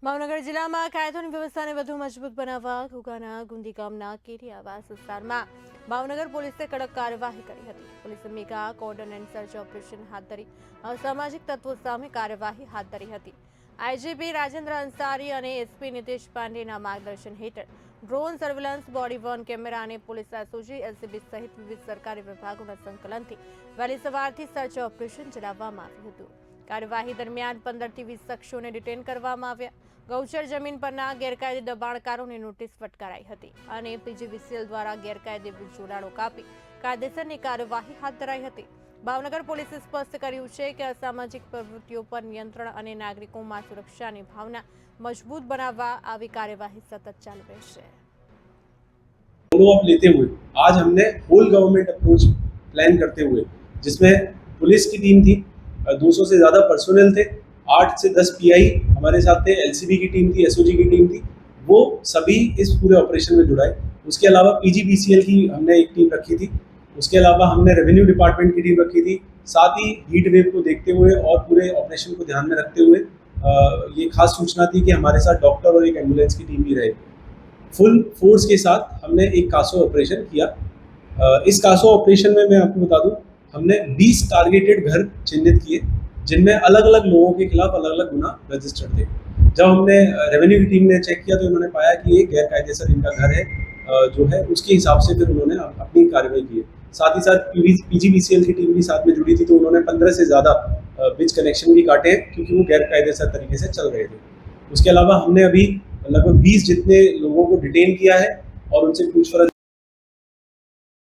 ભાવનગર જિલ્લામાં કાયદોની વ્યવસ્થાને વધુ મજબૂત બનાવવા ઘોઘાના ગુંદી ગામના કેરી આવાસ વિસ્તારમાં ભાવનગર પોલીસે કડક કાર્યવાહી કરી હતી. પોલીસે mega cordon and search operation હાથ ધરી અસામાજિક તત્વો સામે કાર્યવાહી હાથ ધરી હતી. આઈજીપી રાજેન્દ્ર અંસારી અને એસપી નિતેશ પાંડેના માર્ગદર્શન હેઠળ drone surveillance, body Warne camera અને પોલીસ એસઓજી, એલસીબી સહિત વિવિધ સરકારી વિભાગોના સંકલનથી વહેલી સવારથી સર્ચ ઓપરેશન ચલાવવામાં આવ્યું હતું. કાર્યવાહી દરમિયાન 15 થી 20 શખ્સોને ડિટેન કરવામાં આવ્યા. ગૌચર જમીન પરના ગેરકાયદે દબાણકારોને નોટિસ ફટકારાઈ હતી અને પીજીવીસીએલ દ્વારા ગેરકાયદે જોડાણો કાપી કાયદેસરની કાર્યવાહી હાથ ધરાઈ હતી. ભાવનગર પોલીસે સ્પષ્ટ કર્યું છે કે અસામાજિક પ્રવૃત્તિઓ પર નિયંત્રણ અને નાગરિકોમાં સુરક્ષાની ભાવના મજબૂત બનાવવા આવી કાર્યવાહી સતત ચાલુ રહેશે. फॉलो अप लेते हुए आज हमने होल गवर्नमेंट अप्रोच प्लान करते हुए, जिसमें पुलिस की टीम थी, 200 से ज़्यादा पर्सोनल थे, 8 से 10 पीआई हमारे साथ थे, एलसीबी की टीम थी, एसओजी की टीम थी, वो सभी इस पूरे ऑपरेशन में जुड़ाए. उसके अलावा पीजीबीसीएल की हमने एक टीम रखी थी. उसके अलावा हमने रेवेन्यू डिपार्टमेंट की टीम रखी थी. साथ ही हीट वेव को देखते हुए और पूरे ऑपरेशन को ध्यान में रखते हुए ये खास सूचना थी कि हमारे साथ डॉक्टर और एक एम्बुलेंस की टीम भी रहे. फुल फोर्स के साथ हमने एक कासो ऑपरेशन किया. इस कासो ऑपरेशन में मैं आपको बता दूं, हमने 20 टारगेटेड घर चिन्हित किए, जिनमें अलग अलग लोगों के खिलाफ अलग अलग गुना रजिस्टर्ड थे. जब हमने रेवेन्यू की टीम ने चेक किया तो इन्होंने पाया कि ये गैर कायदेसर इनका घर है, जो है उसके हिसाब से फिर उन्होंने अपनी कार्रवाई की. साथ ही साथ पीजीबीसीएल की टीम भी साथ में जुड़ी थी, तो उन्होंने 15 से ज़्यादा बिच कनेक्शन भी काटे क्योंकि वो गैर कायदेसर तरीके से चल रहे थे. उसके अलावा हमने अभी लगभग 20 जितने लोगों को डिटेन किया है और उनसे पूछपरछ